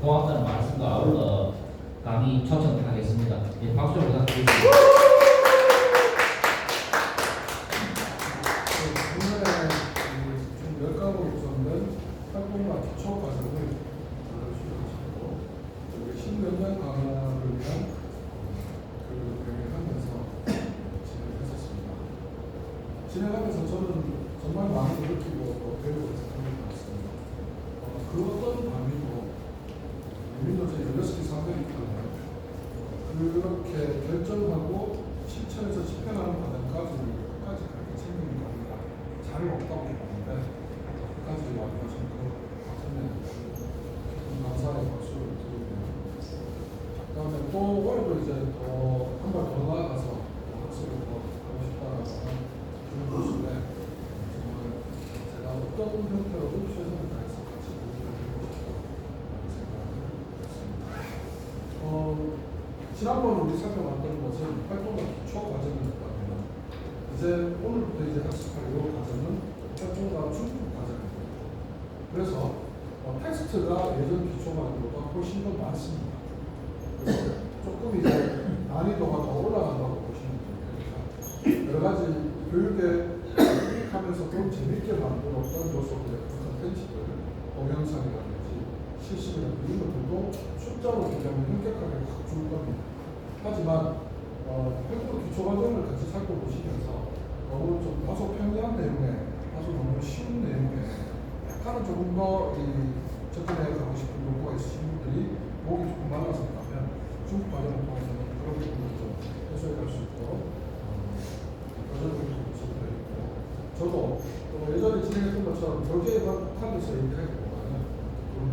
고맙다는 말씀과 아울러 감히 초청하겠습니다. 예, 박수 좀 부탁드립니다. 오늘의 좀 열강으로 있었는 활동과 기초 과정을 수료하시고 신명령 강화를 위한 교육을 하면서 진행했었습니다. 진행하면서 저는 정말 많이 느끼고 또 배우고 생각이 많았습니다. 그 어떤 방위도 민노제 16개 상당히 있잖아요. 그렇게 결정하고 실천해서 집행하는 과정까지 끝까지 그렇게 챙기는 경우가 잘 없다고 보는데 끝까지 완료하신 것 같으면 감사의 박수를 드리고요. 그 다음에 또 올해도 이제 더 한 발 더 나아가서 학습을 더 하고 싶다라고 하는 그런 모습에 정말 제가 어떤 형태로도 최선을 다해서 같이 공부를 해보고 싶다고 생각을 했습니다. 지난번 우리 살펴봤던 것은 활동과 기초 과정이었다면 이제 오늘부터 이제 학습할 이 과정은 활동과 중급 과정입니다. 그래서 텍스트가 예전 기초 과정보다 훨씬 더 많습니다. 그래서 조금 이제 난이도가 더 올라간다고 보시면 됩니다. 여러 가지 교육에 유익하면서 좀 재밌게 만들었던 요소들의 컨텐츠들, 동영상이라든지 실습이라든지 이런 것들도 숫자로 비교하면 현격하게 확 줄 겁니다. 하지만 활동 기초 과정을 같이 살펴보시면서 너무 좀 다소 평이한 내용에 다소 너무 쉬운 내용에 약간은 조금 더 접근해 가고 싶은 요구가 있으신 분들이 목이 조금 말라졌다면 중급 과정을 통해서는 그런 부분을 좀 해소해 갈 수 있도록 과정을 좀 접근해 있고 저도 예전에 진행했던 것처럼 교재에 한해서 얘기하기보다는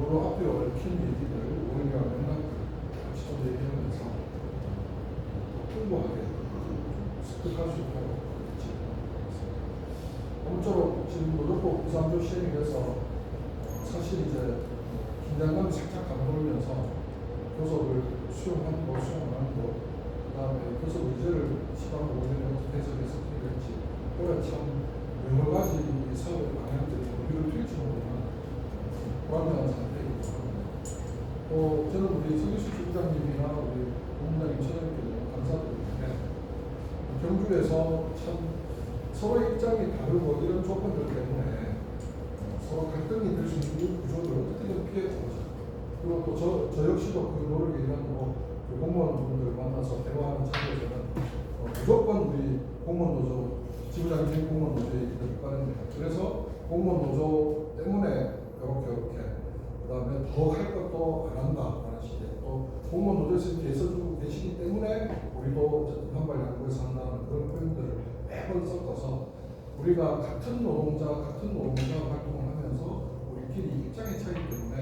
도로 앞에 얽힌 얘기들 오히려 맥락들 같이 좀 얘기하면서 풍부하게 습득할 수 있도록 진행하겠습니다. 아무쪼록 지금 노조법 93조 시행에 대해서 사실 이제 긴장감이 살짝 감돌면서 교섭을 수용하는 거, 수용 안 하는 거, 그 다음에 교섭 의제를 시방 오전에 어떻게 해석해서 될지 올해 참 여러 가지 사업의 방향들이 어디로 튈지 모르는 불안정한 상태이기 때문에 저는 우리 서기수 지부장님이나 우리 본부장님, 처장님께 감사드리는데 경주에서 참 서로의 입장이 다르고 이런 조건들 때문에 서로 갈등이 될 수 있는 구조를 어떻게든 피해가고자 그리고 또 저 역시도 그 노력의 일환으로 공무원분들 만나서 대화하는 자리에서는 무조건 우리 공무원노조 지부장님 공무원노조에 일관합니다. 그래서 공무원노조 때문에 이렇게 그 다음에 더 할 것도 안 한다라는 식의 또 공무원노조에서 계셔주고 계시기 때문에 우리도 한발 양보해서 한다는 그런 표현들을 매번 섞어서 우리가 같은 노동자와 활동을 하면서 우리끼리 입장의 차이기 때문에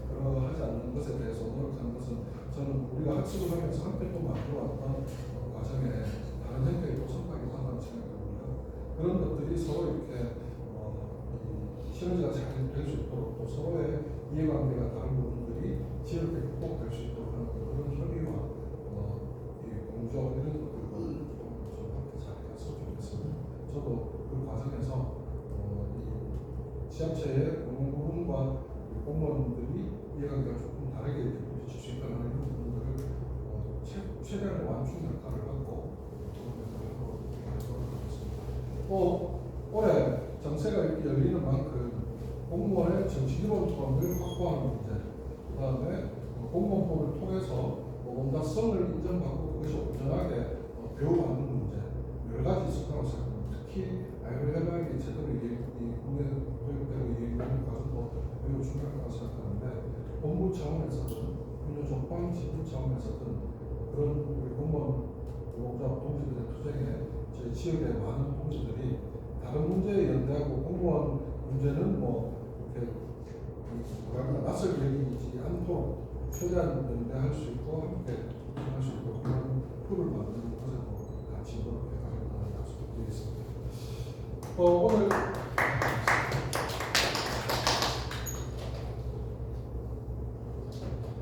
그러하지 않는 것에 대해서 노력하는 것은 저는 우리가 학습을 하면서 함께 또 만들어왔던 과정에 다른 형태의 또 성과이기도 한다는 생각이 듭니다. 그런 것들이 서로 이렇게 시너지가 잘 될 수 있도록 또 서로의 이해관계가 다른 부분들이 지혜롭게 극복될 수 있도록 하는 그런 협의와 공조 이런 것들을 좀 함께 잘 했으면 좋겠습니다. 저도 그 과정에서 지자체의 공무부문과 공무원들이 이해관계가 조금 다르게 부딪힐 수 있다는 이런 부분들을 최대한 완충 역할을 하고 또 올해 정세가 이렇게 열리는 만큼 공무원의 정치기본 토론을 확보하는 문제, 그 다음에 공무원법을 통해서 온다성을 인정받고 그것이 온전하게 배워가는 문제 여러 가지 있을 거라고 생각합니다. 특히 아이돌 현장이 제대로 국내 교육되고 이해하는 과정도 매우 중요할 거라고 생각하는데 본부 차원에서든 민주조건 지부 차원에서든 그런 우리 공무원 노동자 동지들의 투쟁에 저희 지역의 많은 동지들이 다른 문제에 연대하고 공무원 문제는 이렇게 낯설게 여기지 않도록 최대한 연대할 수 있고 함께 할 수 있고 그런 풀을 만드는 것에도 같이 노력해 가겠다는 약속을 드리겠습니다. 오늘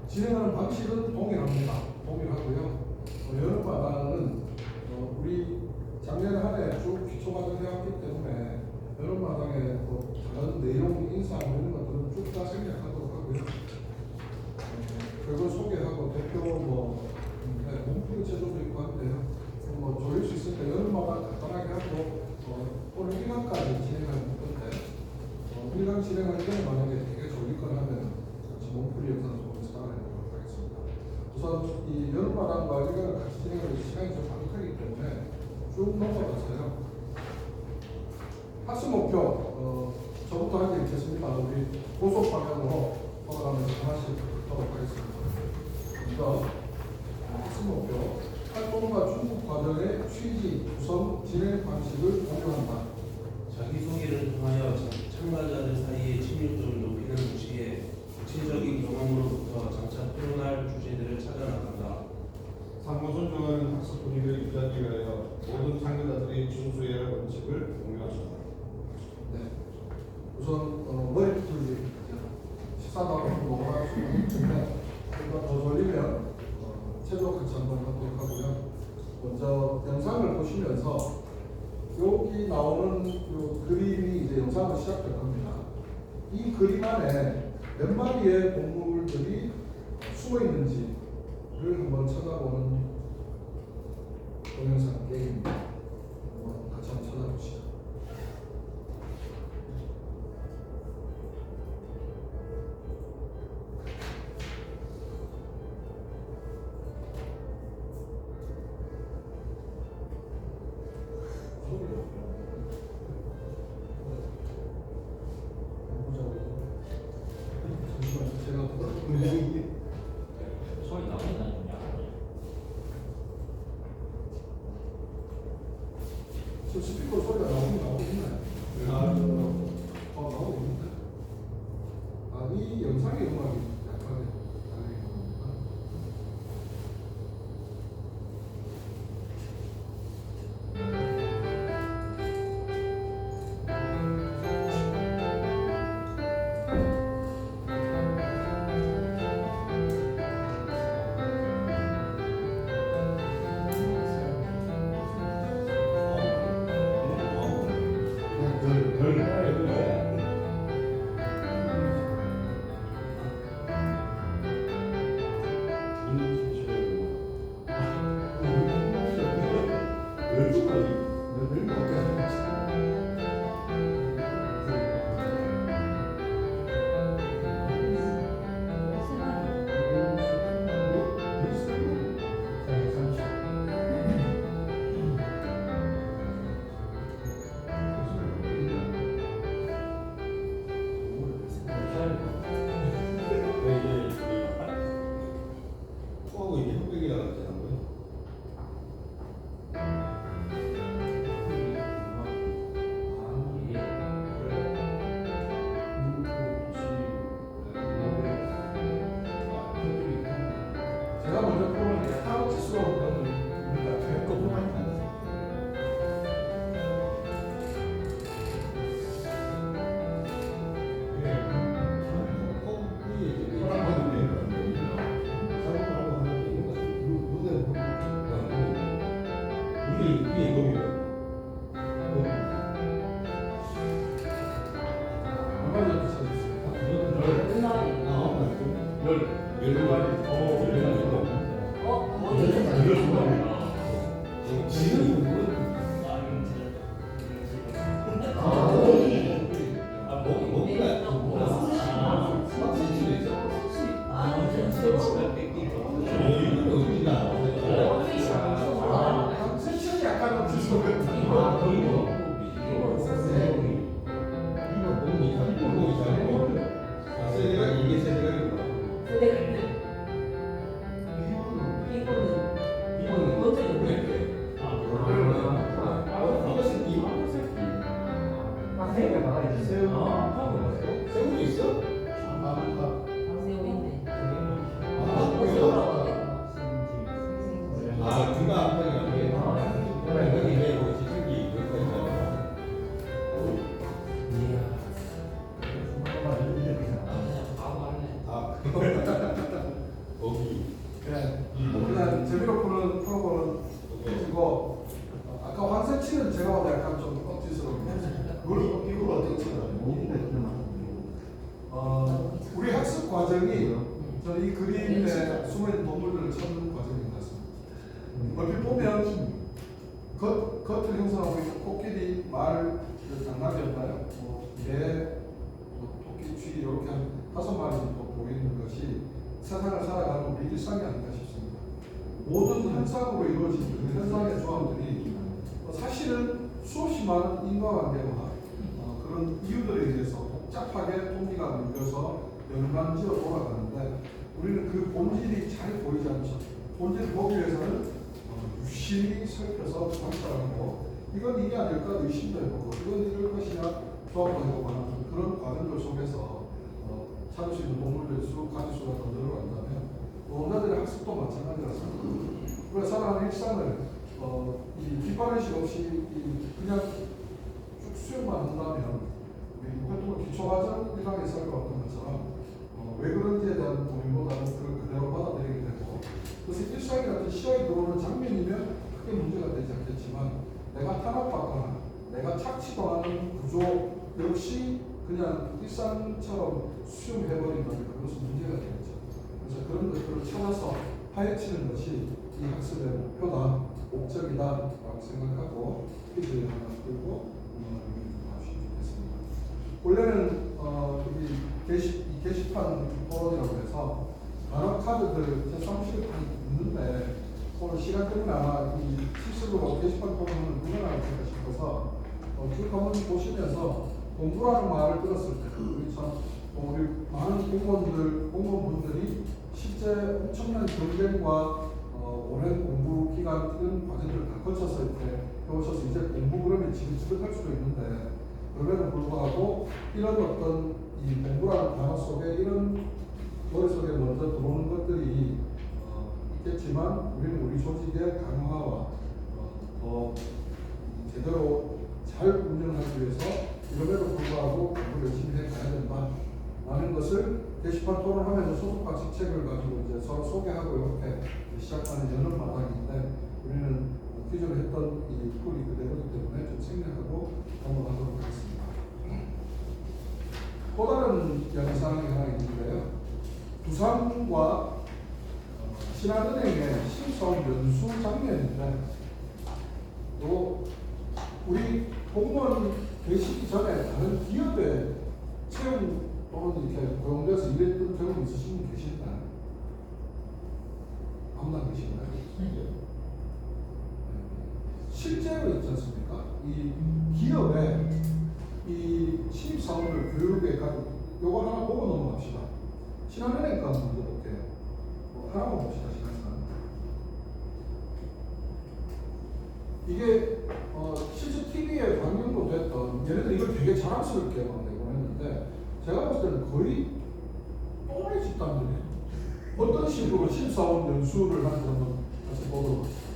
진행하는 방식은 동일하고요. 여름마당은 우리 작년 한 해 쭉 기초과정 해왔기 때문에 여름마당에 다른 내용 인사 이런 것들은 쭉 다 생략하도록 하고요. 동물과랑 과제가 같이 진행하는 시간이 좀 방긋하기 때문에 쭉 넘어가서요. 학습 목표, 저부터 할 게 있겠습니다. 우리 고속 방향으로 돌아가면서 하나씩 듣도록 하겠습니다. 먼저, 학습 목표, 활동과 중국 과정의 취지, 구성, 진행 방식을 공유한다. 자기소개를 통하여 참가자들 사이의 친밀도를 높이는 동시에 구체적인 경험으로부터 장차 토론할 주제들을 찾아 나간다. 상호 존중하는 학습 분위기를 유지하기 위하여 모든 참가자들이 준수해야 할 원칙을 공유하신다. 네. 우선, 머리부터 식사도 하고 넘어갈 수 있는데, 좀더 돌리면, 최종 같이 한번 하도록 하고요. 먼저 영상을 보시면서 여기 나오는 요 그림이 이제 영상으로 시작될 겁니다. 이 그림 안에 몇 마리의 동물들이 숨어 있는지를 한번 찾아보는 동영상 게임입니다. 같이 한번 찾아보시죠. 소리 나오나 좀 약하네. 저 스피커 소리가 나오고 있나요? 나오고 있는데? 이 영상의 음악이 약하게 나는 겁니다. 하고 이게 흑백이 나왔잖아요. 제가 먼저 풀어볼게요. 하우 지수로 그러면 우리가 될거 많이 나왔어요. 얼마 전에 찾았습니다. 텐션이 약간 지수 이게 세대가 세우고 있어? 아, 귀가 아파요. 여기 왜 뭐지? 생기 이거 있잖아. 아, 거기. 일단 재미로 푸는 프로그램은 그리고 아까 환세치는 제가 봐도 약간 좀 억지스럽고 이걸 어떻게 치나? 우리 학습 과정이 저는 이 그림에 숨어있는 동물들을 찾는 과정인 것 같습니다. 얼핏 보면 겉을 형성하고 있는 코끼리, 말, 장나귀였나요? 개, 토끼, 쥐 이렇게 한 5마리 정도 보이는 것이 세상을 살아가는 우리 일상이 아닌가 싶습니다. 모든 현상으로 이루어진 그 현상의 조합들이 사실은 수없이 많은 인과관계와 그런 이유들에 의해서 복잡하게 동기가 밀려서 연관지어 돌아가는데 우리는 그 본질이 잘 보이지 않죠. 본질을 보기 위해서는 유심히 살펴서 관찰하고 이건 이게 아닐까 의심도 해보고 이건 이럴 것이냐 조합도 해보고 하는 그런 과정들 속에서 찾을 수 있는 동물들 수, 가지수가 더 늘어간다면 원자들의 학습도 마찬가지라서 우리가 살아가는 일상을 이 비판의식 없이 그냥 쭉 수용만 한다면 우리 활동을 기초과정 1학에 살펴봤던 것처럼 왜 그런지에 대한 고민보다는 그걸 그대로 받아들이게 되고 그래서 일상이 같은 시야에 들어오는 장면이면 크게 문제가 되지 않겠지만 내가 탄압받거나 내가 착취당하는 구조 역시 그냥 일상처럼 수용해버린다면 그것은 문제가 되겠죠. 그래서 그런 것들을 찾아서 파헤치는 것이 이 학습의 목표다, 목적이다 라고 생각하고 퀴즈 하나 들고 하시면 좋겠습니다. 원래는 이 게시판 토론이라고 해서 단어 카드들 제 사무실에 있는데 오늘 시간 때문에 아마 이 실습으로 게시판 토론을 불가능할 까 싶어서 쭉 한번 보시면서 공부라는 말을 들었을 때 우리 참 우리 많은 공무원분들이 실제 엄청난 경쟁과 오랜 공부 기간 이런 과정들을 다 거쳐서 이렇게 배우셔서 이제 공부 그러면 지긋지긋할 수도 있는데 그럼에도 불구하고 이런 어떤 이 공부라는 단어 속에 이런 머릿속에 먼저 들어오는 것들이 있겠지만 우리는 우리 조직의 강화와 더 제대로 잘 운영하기 위해서 이럼에도 불구하고 공부를 열심히 해가야 된다 라는 것을 게시판 토론하면서 소속과 직책을 가지고 이제 서로 소개하고 이렇게 시작하는 여는 마당인데 우리는 기존에 했던 이 툴이 그대로이기 때문에 좀 생략하고 넘어가도록 하겠습니다. 또 다른 영상이 하나 있는데요. 두산과 신한은행의 신성 연수 장면인데 또 우리 공무원 되시기 전에 다른 기업에 채용 또는 이렇게 고용돼서 일했던 경험 있으신 분 계실까요? 아무나 계신가요? 실제로 있지 않습니까? 이 기업에 이 신입사원을 교육에 가지고 요거 하나 보고 넘어갑시다. 신한은행 거 먼저 볼게요. 하나만 봅시다. 신한은행. 이게 실제 TV에 방영도 됐던 얘네들 이걸 되게 자랑스럽게 막 내고 했는데 제가 봤을 때는 거의 또라이 집단들이에요. 어떤 식으로 신입사원 연수를 하는지 한번 같이 보도록 하겠습니다.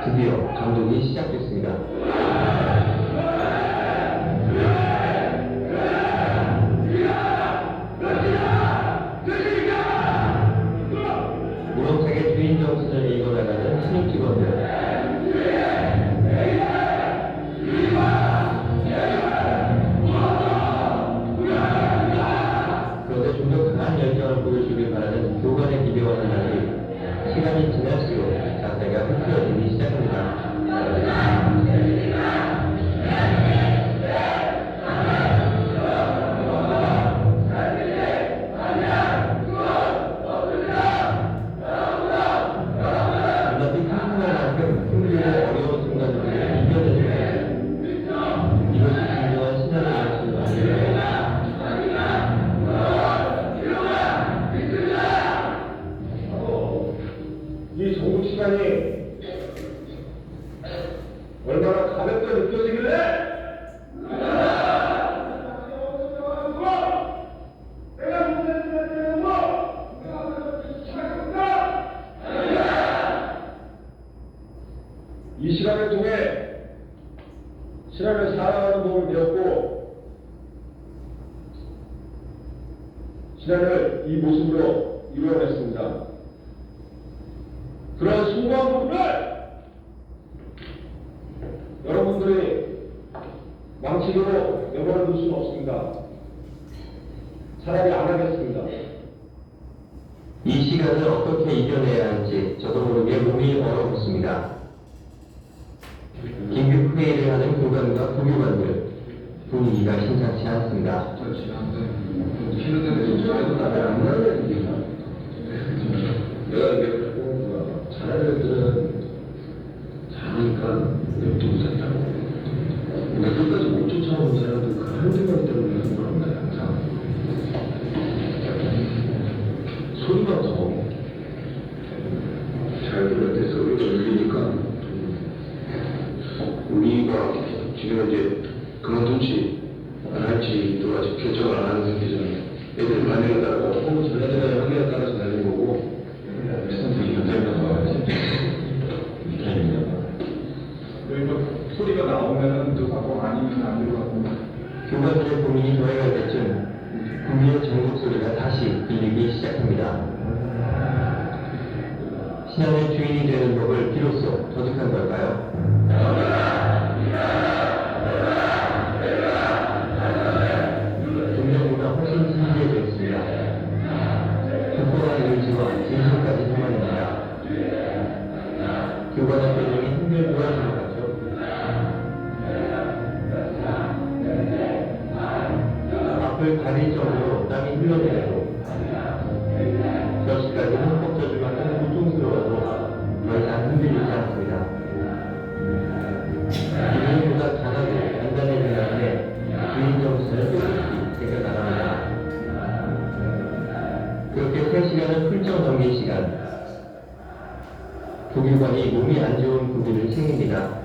드디어 감독이 시작됐습니다. 우렁차게 주인 정신을 이끌어나가는 신입 직원들. 그런데 좀 더 강한 열정을 보여주길 바라는 교관의 기대와는 달리 시간이 지날수록 자세가 흐트러지기 시작합니다. 눈앞이 캄캄할 만큼 힘들고 어려운 순간들을 이겨내는 이것이 진정한 신앙의 연습이 아닐까요? 이 정부 시간이 이 시간을 통해 신앙을 사랑하는 법을 배웠고 신앙을 이 모습으로 이루어냈습니다. 그런 숭고한 부분을 여러분들이 망치기로 내버려 둘 수는 없습니다. 차라리 안 하겠습니다. 이 시간을 어떻게 이겨내야 할지 저도 모르게 몸이 얼어붙습니다. 긴급 회의를 하는 교관과 부교관들 분위기가 심상치 않습니다. 내가 이게 잘하는 애들은 잘하니까 냅두고 산다고. 근데 끝까지 못 쫓아오는 사람들 그 한대만 때문에 하는 거란 말이야, 항상. 소리가 더 잘 들을 때 소리가 들리니까 우리가 지금 이제 그만둔지 안 할지도 아직 결정을 안 하는 상태잖아요. 애들 반응에 따라서 혹은 전자들의 확률에 따라서 달린 거고 선생님이 현장에서 와야지. 그러니까 소리가 나오면은 들어가고 아니면 안 들어가고. 교관들의 고민이 더해갈 때쯤 국민의 전국 소리가 다시 들리기 시작합니다. 신앙의 주인이 되는 법을 비로소 터득한 걸까요? 동정보다 훨씬 진지해졌습니다. 굳건한 의지와 진심까지 담아냅니다. 교관의 표정이 한결 좋아지는 거죠. 앞을 가릴 정도로 땀이 흘러내려도 저시까지는 꺾여줄 만큼 고통스러워도 더 이상 흔들리지 않습니다. 기분보다 강하고 단단해진 다음에 주인 정신을 또다시 새겨나갑니다. 그렇게 3시간을 훌쩍 넘긴 시간, 부교관이 몸이 안 좋은 구비를 챙깁니다.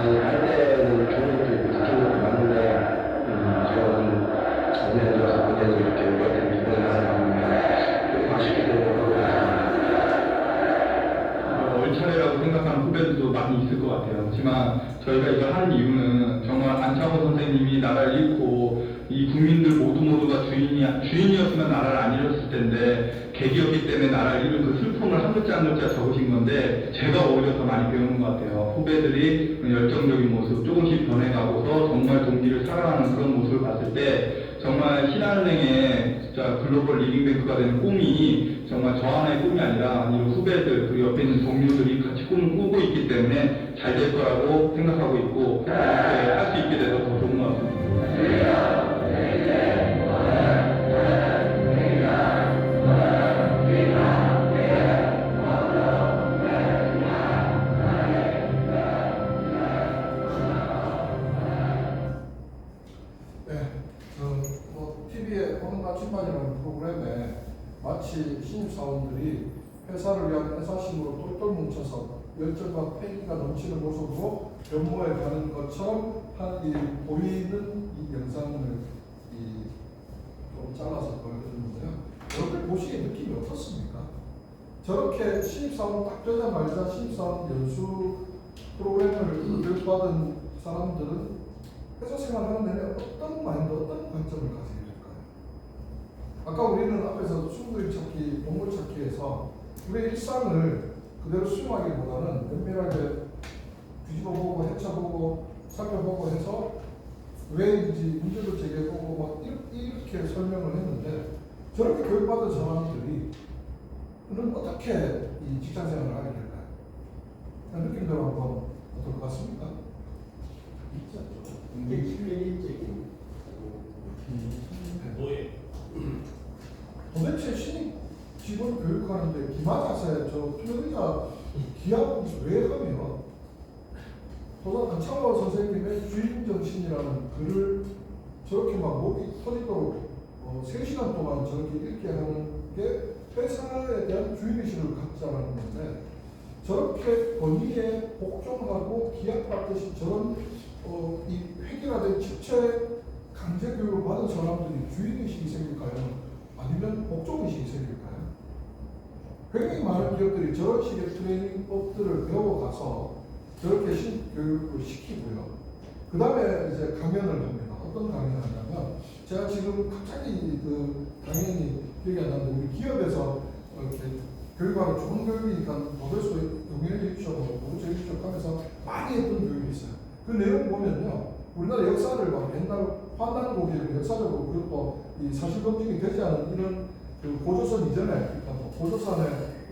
할 때는 좋은 것도 있고 나쁜 것도 많은데 지금은 안에 앉아서 그냥 이렇게 우리한테 미분을 하는 좀 아쉽게 되더라고요. 얼차례라고 생각하는 후배들도 많이 있을 것 같아요. 하지만 저희가 이걸 하는 이유는 정말 안창호 선생님이 나라를 잃고 이 국민들 모두가 주인이었으면 나라를 안 잃었을 텐데 계기였기 때문에 나라를 잃은 그 슬픔을 한 글자 한 글자 적으신 건데 제가 오히려 더 많이 배우는 것 같아요. 후배들이 열정적인 모습 조금씩 변해가고서 정말 동기를 살아가는 그런 모습을 봤을 때 정말 신한은행의 진짜 글로벌 리빙뱅크가 되는 꿈이 정말 저 하나의 꿈이 아니라 이 후배들 그리고 옆에 있는 동료들이 같이 꿈을 꾸고 있기 때문에 잘 될 거라고 생각하고 있고 이렇게 할 수 있게 돼서 더 좋은 것 같습니다. TV의 호동가 출판이라는 프로그램에 마치 신입사원들이 회사를 위한 회사심으로 똘똘 뭉쳐서 열정과 패기가 넘치는 모습으로 변모해 가는 것처럼 보이는 이 영상을 좀 잘라서 보여드렸는데요. 여러분들 보시기에 느낌이 어떻습니까? 저렇게 신입사원 딱 되자마자 신입사원 연수 프로그램을 교육받은 사람들은 회사 생활하는 내내 어떤 마인드, 어떤 관점을 가지게 될까요? 아까 우리는 앞에서 순두리 찾기, 동물 찾기에서 우리의 일상을 그대로 수용하기보다는 면밀하게 뒤집어보고, 헤쳐보고, 살펴보고 해서 왜인지 문제도 제기해보고 막 이렇게 설명을 했는데 저렇게 교육받은 사람들이 어떻게 이 직장생활을 하게 될까요? 느낌대로 한번 어떨 것 같습니까? 이게 실내적인 노예. 도대체 신입 직원 교육하는데 기마자세 저 필요리자 기합 왜 하며 도단 안창호 선생님의 주인 정신이라는 글을 저렇게 막 목이 터지도록 3시간 동안 저렇게 읽게 하는 게 회사에 대한 주인의식을 갖자라는 건데 저렇게 권위에 복종하고 기합받듯이 저런 이 획일화된 집체 강제 교육을 받은 사람들이 주인의식이 생길까요? 아니면 목적의식이 생길까요? 굉장히 많은 기업들이 저런 식의 트레이닝법들을 배워가서 저렇게 교육을 시키고요. 그 다음에 이제 강연을 합니다. 어떤 강연을 하냐면, 제가 지금 갑자기 당연히 기억이 안 나는데, 우리 기업에서 이렇게 교육하고 좋은 교육이니까 모델소 동일 입시하고 모델소 입시하고 하면서 많이 했던 교육이 있어요. 그 내용 보면요, 우리나라 역사를 막 옛날 환단 고기를 역사적으로 그것도 이 사실 검증이 되지 않은 이런 그 고조선 이전에, 그러니까 뭐 고조선의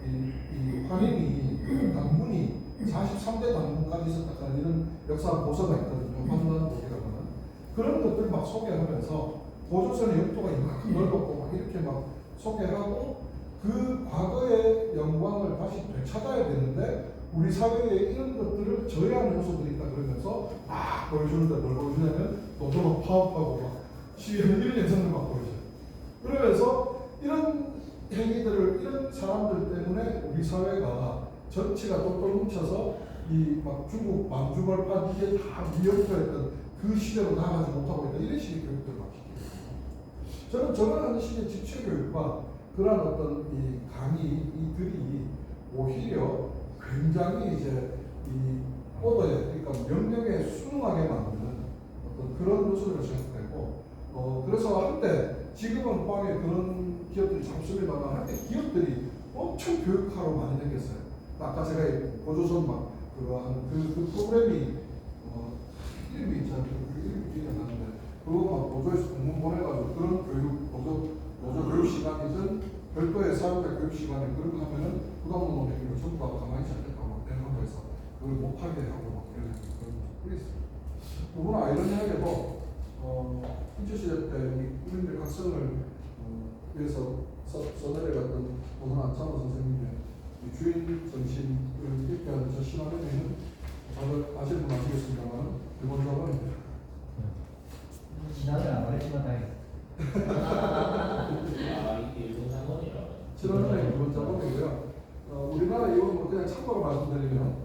이 황인이 당군이 43대 당군까지 있었다 하는 이런 역사 고서가 있거든요. 환단 고기라고는 그런 것들 막 소개하면서 고조선의 영토가 이만큼 넓었고 막 이렇게 막 소개하고 그 과거의 영광을 다시 되찾아야 되는데 우리 사회에 이런 것들을 저해하는 요소들이 있다 그러면서 막 보여주는데 뭘 보여주냐면 노동을 파업하고 막 시위하는 이런 영상을 막 보여줘요. 그러면서 이런 행위들을 이런 사람들 때문에 우리 사회가 전체가 똘똘 뭉쳐서 이 막 중국 만주벌판 이게 다 위협했던 그 시대로 나아가지 못하고 있다 이런 식의 교육들을 막 시키거든요. 저는 저런 식의 지체교육과 그런 어떤 이 강의 이들이 오히려 굉장히 이제 이 오더에 그러니까 명령에 순응하게 만드는 어떤 그런 요소를 생각되고 그래서 한때 지금은 포함에 그런 기업들이 잡습니다만 한때 기업들이 엄청 교육하러 많이 생겼어요. 아까 제가 고조선 막 그 프로그램이 이름이 있잖아요. 이름이 기억이 안 나는데 그거 막 노조에서 공문 보내가지고 그런 교육 노조 교육 시간이든 별도의 사회자 교육 시간에 그런 거 하면은 부담노동 느끼고 전부 다 가만히 있었다고 대놓고 해서 그걸 못하게 하고 막 이런 그런 있습니다. 누구나 아이러니하게도 인주시대 때 국민들 각성을 위해서 써내려갔던 고선 안창호 선생님의 주인 정신을 대표하는 저 신화면에는 다들 아시는 분 아시겠습니다만 일본 자본입니다. 지난해 안 말했지만 다행이다. 이게 일본 자본이라고. 신화면에 일본 자본이고요. 우리나라 이건 뭐 그냥 참고로 말씀드리면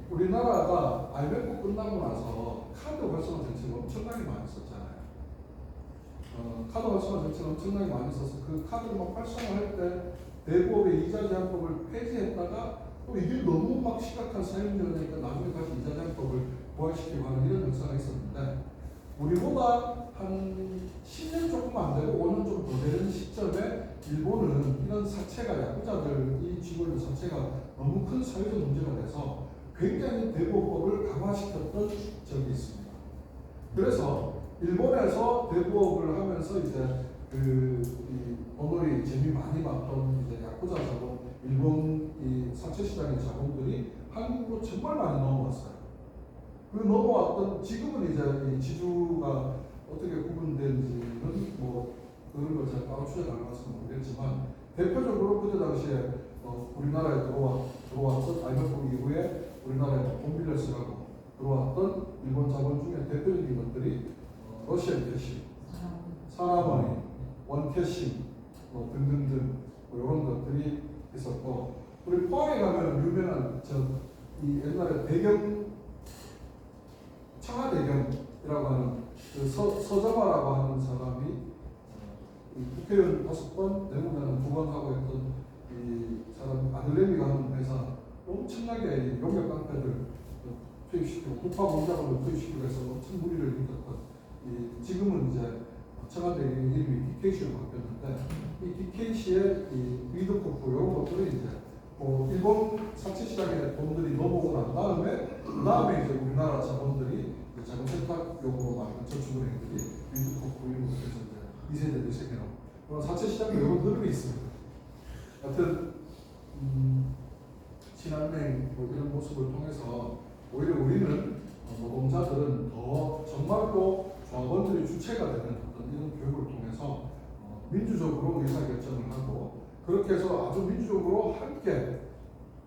우리나라가 IMF 끝나고 나서 카드 활성화 정책을 엄청나게 많이 썼잖아요. 카드 활성화 정책을 엄청나게 많이 써서 그 카드를 막 활성화할 때 대부업의 이자 제한법을 폐지했다가 또 이게 너무 막 심각한 사회 문제가 되니까 나중에 다시 이자 제한법을 부활시키고 하는 이런 역사가 있었는데 우리보다 한 10년 조금 안 되고 5년 좀 더 되는 시점에 일본은 이런 사채가 야구자들 이 쥐고 사채가 너무 큰 사회적 문제가 돼서 굉장히 대부업법을 강화시켰던 적이 있습니다. 그래서 일본에서 대부업을 하면서 이제 이 오늘이 재미 많이 봤던 이제 야쿠자 자본, 일본 이 사채 시장의 자본들이 한국으로 정말 많이 넘어왔어요. 그 넘어왔던 지금은 이제 이 지주가 어떻게 구분되는지는 뭐 그런 걸 제가 따로 추적 안 해서 모르겠지만 대표적으로 그때 당시에 우리나라에 들어와서 IMF 이후에 우리나라에 돈 빌려쓰라고 들어왔던 일본 자본 중에 대표적인 것들이 러시안 캐시, 산화머니, 원캐싱 등등등 이런 것들이 있었고 우리 포항에 가면 유명한 이 옛날에 청와대경이라고 하는 그 서정화라고 하는 사람이 국회의원 5번, 내무장은 2번 하고 했던 이 사람 아들레미가 하는 회사 엄청나게 용역 깡패들 투입시키고 국가공작으로 투입시키고 해서 엄청 무리를 일으켰던 지금은 이제 청와대 이름이 DKC로 바뀌었는데 이 DKC의 이 리더코프 이런 것들이 이제 일본 사채 시장에 돈들이 넘어오고 난 다음에 이제 우리나라 자본들이 자본 세탁용으로 만든 저축은행들이 리더코프 이런 것들에서 이제 2세대, 2세대로 그런 사채 시장에 이런 흐름이 있습니다. 하여튼 신한은행 이런 모습을 통해서 오히려 우리는 노동자들은 더 정말로 조합원들이 주체가 되는 어떤 이런 교육을 통해서 민주적으로 의사결정을 하고 그렇게 해서 아주 민주적으로 함께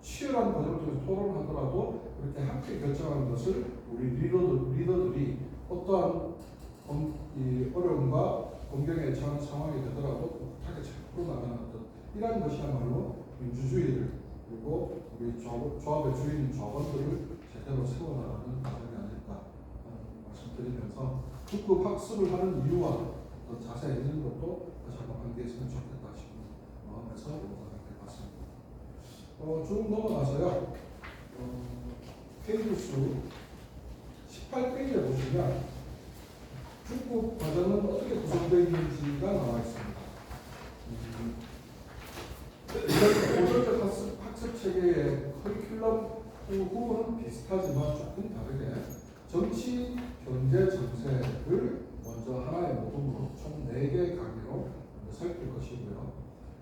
치열한 과정을 통해서 토론을 하더라도 그렇게 함께 결정하는 것을 우리 리더들이 어떠한 이 어려움과 공경에 처한 상황이 되더라도 꿋꿋하게 잘 풀어나가는 어떤 이러한 것이야말로 민주주의를 그리고 우리 조합의 주인 조합원들을 제대로 세워나가는 과정이 아닐까 말씀드리면서 특급 학습을 하는 이유와 자세 자체에 있는 것도 다시 한번 관계했으면 좋겠다 싶은 마음에서 영상을 봤습니다. 쭉 넘어가서요. 페이지 18페이지에 보시면 중국 과정은 어떻게 구성되어 있는지가 나와 있습니다. 고전적 학습 체계의 커리큘럼 후는 비슷하지만 조금 다르게 정치, 경제, 정세를 먼저 하나의 모둠으로 총 4개 강의로 살필 것이고요.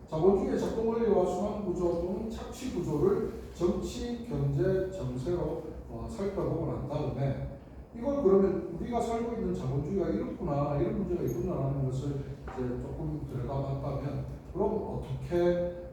자본주의 작동 원리와 순환 구조 또는 착취 구조를 정치, 경제, 정세로 살펴보고 난 다음에 이걸 그러면 우리가 살고 있는 자본주의가 이렇구나, 이런 문제가 있구나라는 것을 이제 조금 들여다봤다면 그럼 어떻게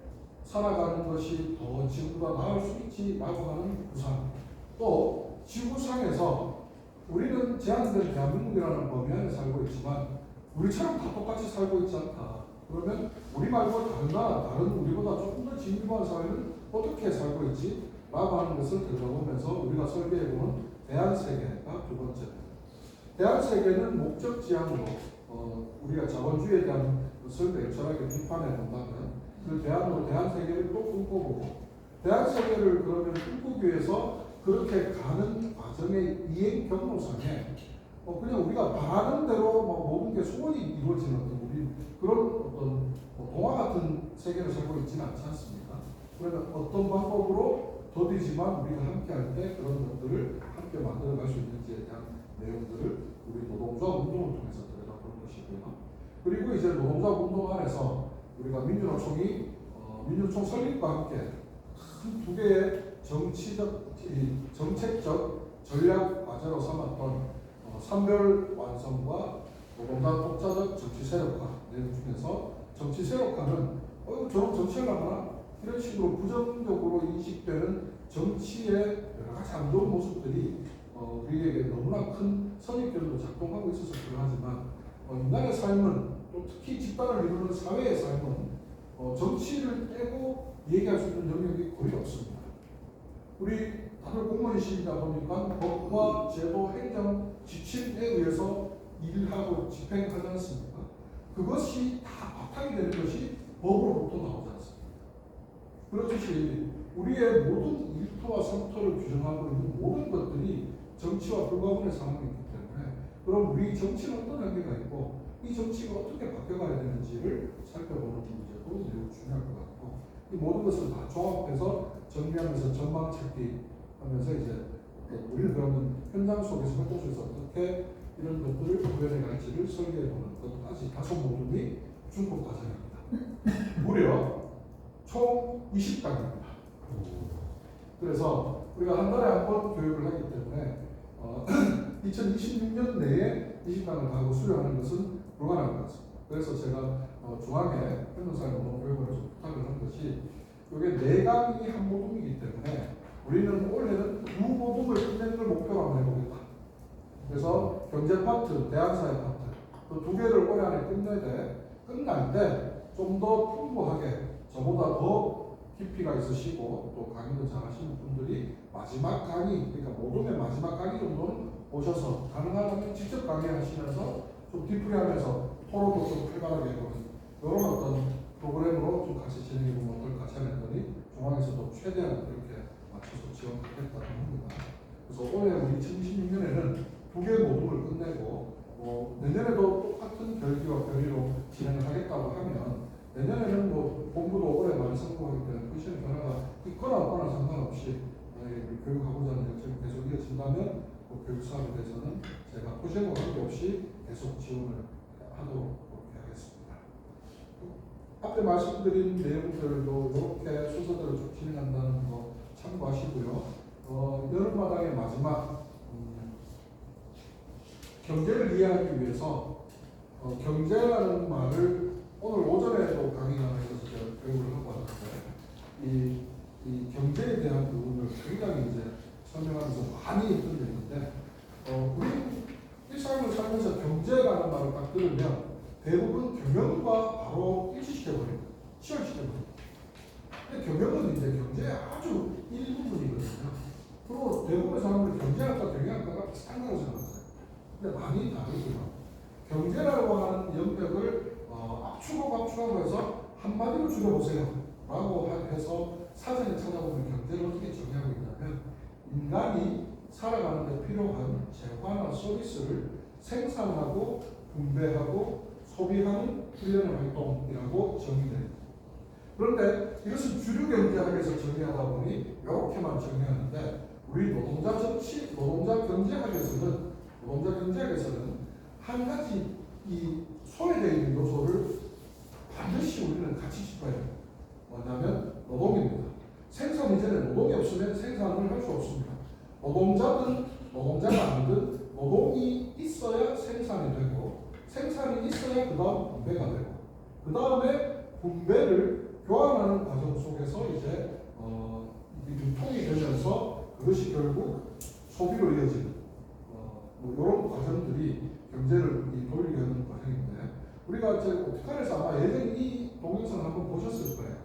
살아가는 것이 더 지구보다 나을 수 있지라고 하는 구상, 또 지구상에서 우리는 제한된 대한민국이라는 범위 안에 살고 있지만 우리처럼 다 똑같이 살고 있지 않다. 그러면 우리 말고 다른 나라, 다른 우리보다 조금 더 진보한 사회는 어떻게 살고 있지? 라고 하는 것을 들여다보면서 우리가 설계해보는 대한세계가 두 번째입니다. 대한세계는 목적지향으로 우리가 자본주의에 대한 것을 냉철하게 비판해 본다면 그 대한세계를 또 꿈꿔보고 대한세계를 그러면 꿈꾸기 위해서 그렇게 가는 과정의 이행 경로상에 그냥 우리가 바라는 대로 모든 게 소원이 이루어지는 우리 그런 동화 같은 세계를 살고 있지는 않지 않습니까? 그러면 어떤 방법으로 더디지만 우리가 함께 할 때 그런 것들을 함께 만들어갈 수 있는지에 대한 내용들을 우리 노동조합 운동을 통해서 들여다보는 것이고요. 그리고 이제 노동조합 운동 안에서 우리가 민주노총이 민주노총 설립과 함께 큰 두 개의 정책적 전략 과제로 삼았던 산별 완성과 노동당 독자적 정치 세력화 내용 중에서 정치 세력화는 저런 정치하려나 이런 식으로 부정적으로 인식되는 정치의 여러 가지 안 좋은 모습들이 우리에게 너무나 큰 선입견으로 작동하고 있어서 그러하지만 인간의 삶은 또 특히 집단을 이루는 사회의 삶은 정치를 떼고 얘기할 수 있는 영역이 거의 없습니다. 우리 다들 공무원이시다 보니까 법과 제도, 행정, 지침에 의해서 일하고 집행하지 않습니까? 그것이 다 바탕이 되는 것이 법으로부터 나오지 않습니까? 그렇듯이 우리의 모든 일토와 상토를 규정하고 있는 모든 것들이 정치와 불가분의 상황이기 때문에 그럼 우리 정치는 어떤 한계가 있고 이 정치가 어떻게 바뀌어가야 되는지를 살펴보는 문제도 매우 중요할 것 같고 이 모든 것을 다 종합해서 정리하면서 전망 찾기 하면서 이제 우리는 그러면 현장 속에서 활동 속에서 어떻게 이런 것들을 구현해 갈지를 설계해보는 것까지 다섯 모둠이 중국 과정입니다. 무려 총 20강입니다. 그래서 우리가 한 달에 한 번 교육을 하기 때문에 2026년 내에 20강을 다 하고 수료하는 것은 불가능할 것 같습니다. 그래서 제가 중앙에 현동사회 노동교육원에 좀 부탁을 한 것이 이게 4강이 한 모둠이기 때문에 우리는 올해는 2모둠을 끝내는 걸 목표로 한번 해보겠다. 그래서 경제 파트, 대한사회 파트 그 2개를 올해 안에 끝날 때 좀 더 풍부하게 저보다 더 깊이가 있으시고 또 강의도 잘하시는 분들이 마지막 강의, 그러니까 모둠의 마지막 강의 정도는 오셔서 가능하다면 직접 강의하시면서 좀 디프리하면서 토론도 좀 활발하게 해보는 이런 어떤 프로그램으로 좀 같이 진행해보면 어떨까 생각했더니 중앙에서도 최대한 그렇게 맞춰서 지원하겠다고 합니다. 그래서 올해 우리 2026년에는 2개의 모둠을 끝내고 내년에도 똑같은 결기와 결의로 진행을 하겠다고 하면 내년에는 본부도 올해 많이 성공하기 때문에 포지션 변화가 있거나 없거나 상관없이 교육하고자 하는 역량이 계속 이어진다면 교육 사업에 대해서는 제가 포지션과 관계없이 계속 지원을 하도록 그렇게 하겠습니다. 앞에 말씀드린 내용들도 이렇게 순서대로 쭉 진행한다는 거 참고하시고요. 여름마당의 마지막 경제를 이해하기 위해서 경제라는 말을 오늘 오전에도 강의가 있어서 제가 교육을 하고 왔는데 이 경제에 대한 부분을 굉장히 이제 설명하면서 많이 했던 게 있는데 우리 일상을 살면서 경제라는 말을 딱 들으면 대부분 경영과 바로 일치시켜버립니다. 치열시켜버립니다. 근데 경영은 이제 경제의 아주 일부분이거든요. 그리고 대부분의 사람들이 경제학과 경영학과가 비슷한 거라고 생각하세요. 근데 많이 다르고요. 경제라고 하는 영역을 줄여보세요 라고 해서 사전에 찾아보면 경제를 어떻게 정의하고 있냐면 인간이 살아가는 데 필요한 재화나 서비스를 생산하고 분배하고 소비하는 일련의 활동이라고 정의됩니다. 그런데 이것을 주류경제학에서 정의하다 보니 이렇게만 정의하는데 우리 노동자 경제학에서는 한 가지 이 소외되어 있는 요소를 반드시 우리는 같이 짚어야 해요. 뭐냐면 노동입니다. 생산 이전에 노동이 없으면 생산을 할 수 없습니다. 노동자든 노동자가 아니든 노동이 있어야 생산이 되고 생산이 있어야 그 다음 분배가 되고 그 다음에 분배를 교환하는 과정 속에서 이제 유통이 되면서 그것이 결국 소비로 이어지는 뭐 이런 과정들이 경제를 돌리려는 과정인데 우리가 이제 옵티컬에서 아마 예전에 이 동영상을 한번 보셨을 거예요.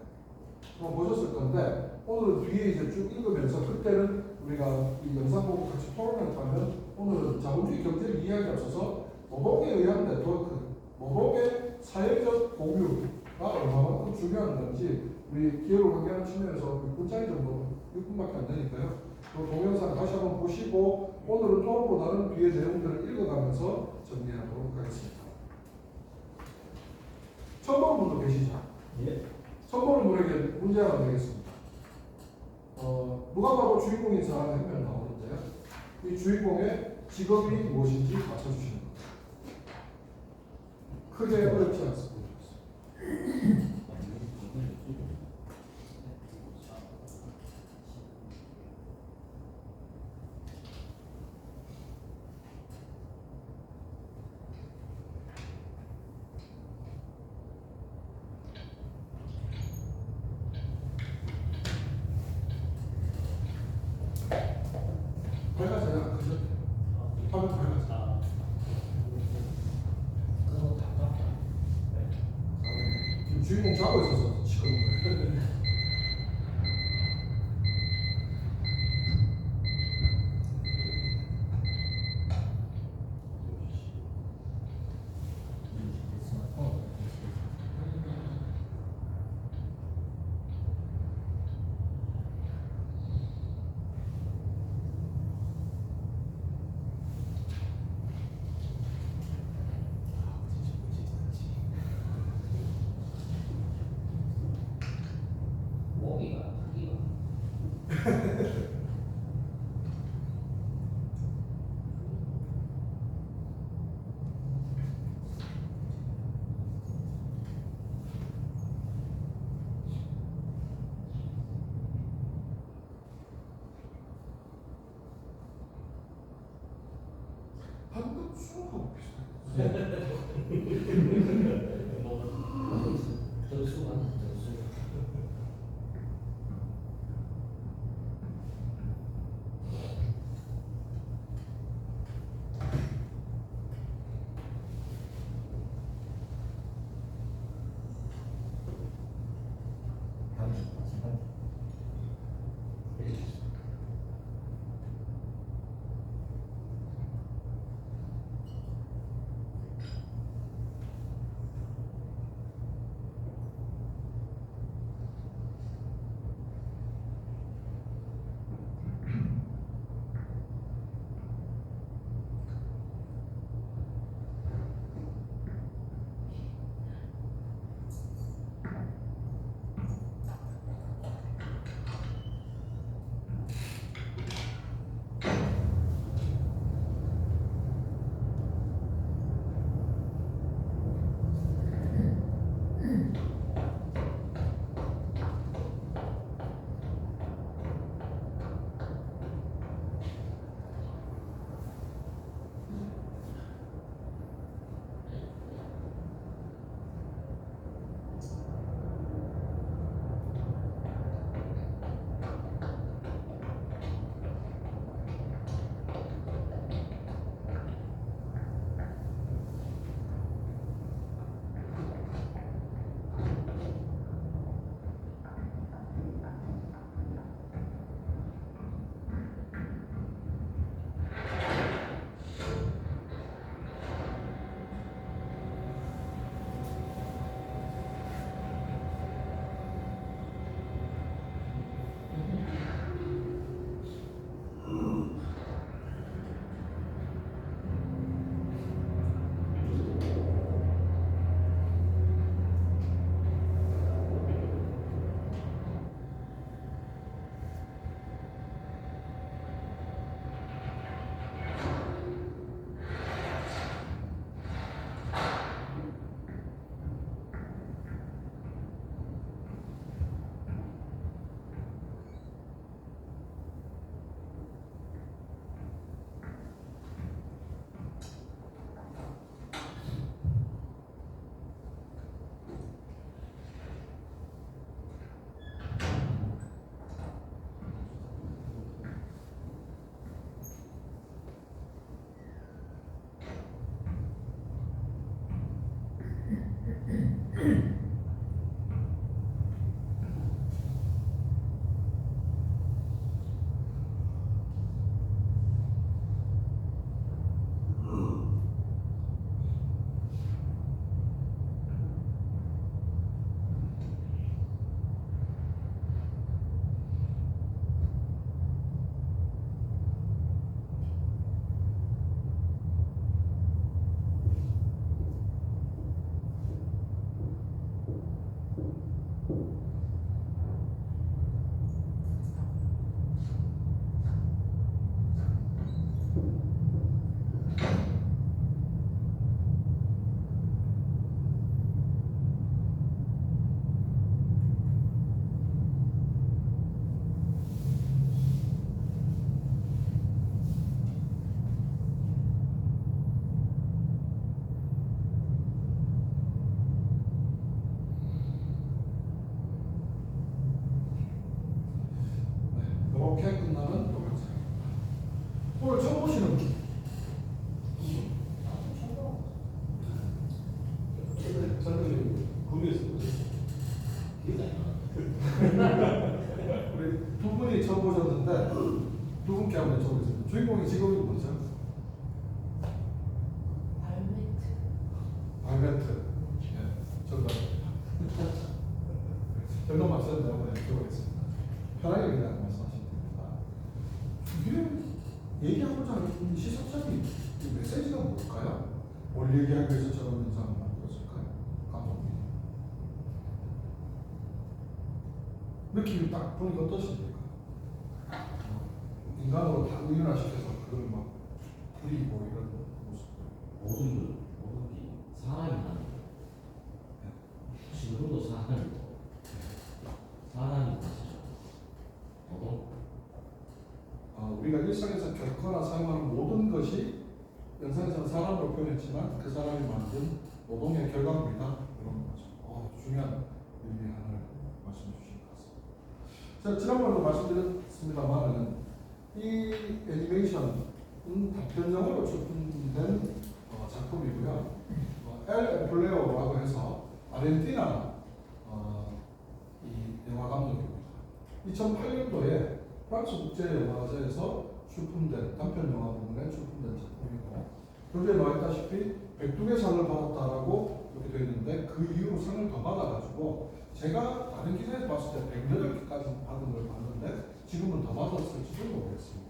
보셨을 건데 오늘은 뒤에 이제 쭉 읽으면서 그때는 우리가 이 영상 보고 같이 토론했다면 오늘은 자본주의 경제를 이해하기 앞서서 노동에 의한 네트워크, 노동의 사회적 공유가 얼마만큼 중요한 건지 우리 기회를 관계하는 측면에서 6분짜리 정도 6분밖에 안 되니까요. 그 동영상 다시 한번 보시고 오늘은 토론보다는 뒤에 내용들을 읽어가면서 정리하도록 하겠습니다. 처음 보는 분도 계시죠? 예. 처음 보는 분에게 문제 하나 드리겠습니다. 누가 봐도 주인공인 사람 한 명 나오는데요. 이 주인공의 직업이 무엇인지 맞춰주시는 겁니다. 크게 어렵지 않습니다. 밝아져요? 그죠? 화면 밝아져. 그거 답답해. 지금 주인공 자고 있어서 지금 모기가 크기가 방금 수업하고 비슷해요. 덜수가 덜수. 이렇게 끝나는 동영상. 오늘 처음 보시는 분. 저는 구미에서 보셨어요. 우리 두 분이 처음 보셨는데 두 분께 한번 여쭤보겠습니다. 주인공의 직업이 뭐죠? 발매트. 네, 정답입니다. 정답 맞췄는데 한번 여쭤보겠습니다. 편하게 그냥 말씀하시면 됩니다. 이게 얘기하고자 하는 시사점이 메시지가 뭘까요? 뭘 얘기하기 위해서 저런 영상을 만들었을까요? 감독님. 느낌이 딱 보니까 어떠십니까? 인간으로 다 의연화시켜서 그걸 막 부리고 이런 모습들. 모든 게 사람이 하는 거예요. 지금도 사람이고 사람이 사실 우리가 일상에서 겪거나 사용하는 모든 것이 영상에서는 사람으로 표현했지만 그 사람이 만든 노동의 결과물이다. 이런 거죠. 중요한 의미 하나를 말씀해 주신 것 같습니다. 자, 지난번에도 말씀드렸습니다만 이 애니메이션은 단편 영화로 출품된 작품이고요. 엘 플레오라고 해서 아르헨티나 이 영화 감독입니다. 2008년도에 프랑스 국제영화제에서 출품된 단편 영화 부문에 출품된 작품이고 여기에 나와 있다시피 102개 상을 받았다라고 이렇게 되어 있는데 그 이후로 상을 더 받아가지고 제가 다른 기사에서 봤을 때 108개까지 받은 걸 봤는데 지금은 더 받았을지도 모르겠습니다.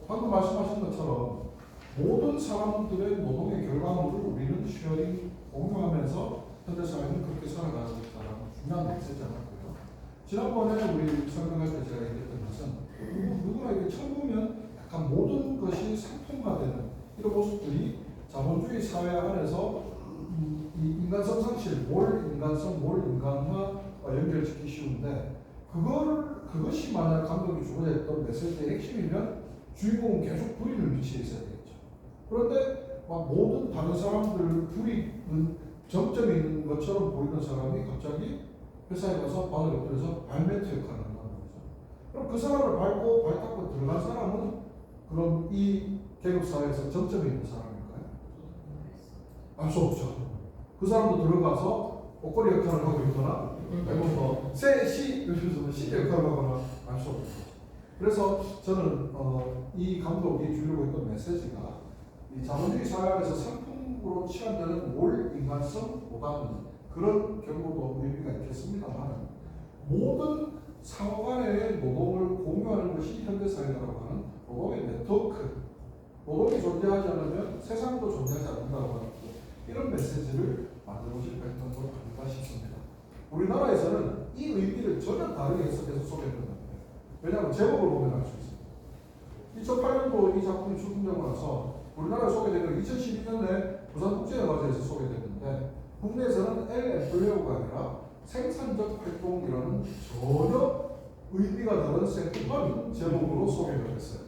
방금 말씀하신 것처럼 모든 사람들의 노동의 결과물을 우리는 쉐어링, 공유하면서 현대사회는 그렇게 살아가고 있다는 중요한 메시지 하나고요. 지난번에 우리 설명할 때 제가 얘기했던 것은 누구나 이게 처음 보면 약간 모든 것이 상품화되는 이런 모습들이 자본주의 사회 안에서 이 인간성 상실, 뭘 인간성, 뭘 인간화 연결시키기 쉬운데 그것이 만약 감독이 주고자 했던 메시지의 핵심이면 주인공은 계속 불의를 위치해 있어야 되겠죠. 그런데 막 모든 다른 사람들 불의는 정점이 있는 것처럼 보이는 사람이 갑자기 회사에 가서 발을 엎드려서 발매트 역할을 한다는 거죠. 그럼 그 사람을 밟고 발닦고 들어간 사람은 그럼 이 계급사회에서 정점이 있는 사람일까요? 알 수 없죠. 그 사람도 들어가서 옷걸이 역할을 하고 있거나 아니면 뭐 시 역할을 하거나 알 수 없는 거죠. 그래서 저는 이 감독이 주려고 했던 메시지가 이 자본주의 사회 안에서 상품으로 치환되는 올 인간성보다는 그런 경우도 의미가 있겠습니다만 모든 상호 간의 노동을 공유하는 것이 현대사회라고 하는 노동의 네트워크, 노동이 존재하지 않으면 세상도 존재하지 않는다고 하는 이런 메시지를 만들고 싶어 했던 것 아닌가 싶습니다. 우리나라에서는 이 의미를 전혀 다르게 해석해서 소개했던 겁니다. 왜냐하면 제목을 보면 알 수 있습니다. 2008년도 이 작품이 출품되고 나서 우리나라에 소개된 건 2012년에 부산국제영화제에서 소개됐는데 국내에서는 엘 플레오가 아니라 생산적 활동이라는 전혀 의미가 다른 생뚱한 제목으로 소개가 됐어요.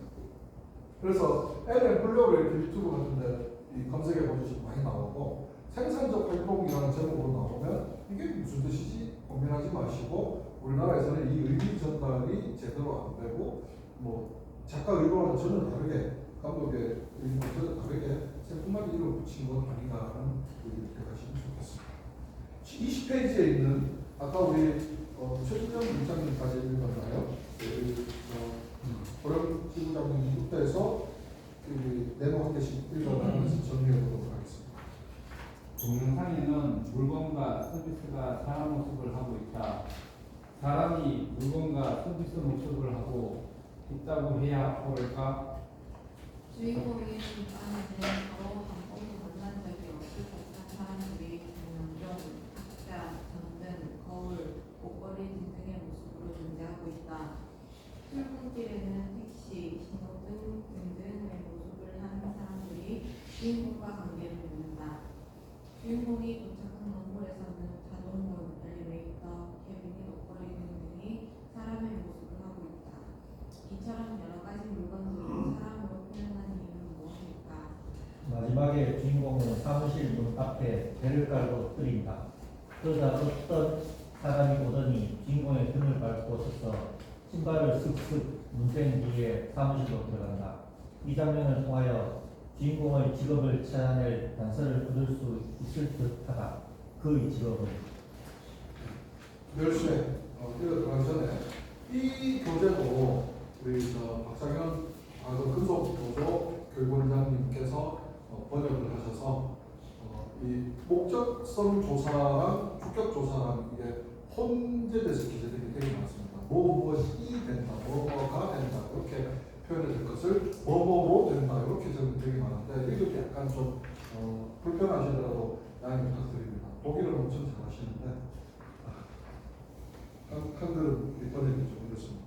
그래서 엘 플레오를 이렇게 유튜브 같은데 검색해 보시면 많이 나오고 생산적 활동이라는 제목으로 나오면 이게 무슨 뜻이지 고민하지 마시고 우리나라에서는 이 의미 전달이 제대로 안 되고 뭐 작가 의도와는 전혀 다르게 감독의 의도와 전혀 다르게 생뚱하게 이름 붙인 건 아닌가 하는 의견을 가지시면 좋겠습니다. 10페이지에 있는 아까 우리 최진영 문장님까지 읽었나요? 고령 지구장님 6대에서 네모 한 개씩 읽어가면서 정리해 보도록 하겠습니다. 동영상에는 물건과 서비스가 사람 모습을 하고 있다. 사람이 물건과 서비스 모습을 하고 있다고 해야 옳을까? 주인공인 안에는 바로 한 번도 만난 적이 없을 법한 사람들이 명령, 각자, 전등, 거울, 옷걸이 등등의 모습으로 존재하고 있다. 출근길에는 택시, 신호등 등등의 모습을 하는 사람들이 주인공과 관계를 맺는다. 주인공이 도착한 건물에서는 자동문, 엘리베이터, 캐비닛, 옷걸이 등등이 사람의 모습을 하고 있다. 이처럼 여러 가지 물건들을 사람으로 표현한 이유는 무엇일까? 마지막에 주인공은 사무실 문 앞에 배를 깔고 뜨린다. 그러다 어떤 사람이 오더니 주인공의 등을 밟고 서서 신발을 슥슥 문센 뒤에 사무실로 들어간다. 이 장면을 통하여 주인공의 직업을 찾아낼 단서를 얻을 수 있을 듯하다. 그 직업은 열쇠 들어가기 전에 이 교재도 우리 박상현 근속도조 교육원장님께서 번역을 하셔서 이 목적성 조사랑 주격 조사랑 이게 혼재돼서 기재들이 되게 많습니다. 무엇이 된다, 뭐가 된다 이렇게 표현될 것을 뭐뭐로 된다 이렇게 적은 되게 많은데 이것도 약간 좀 불편하시더라도 양해 부탁드립니다. 독일어는 엄청 잘하시는데 한글은 번역이 좀 어렵습니다.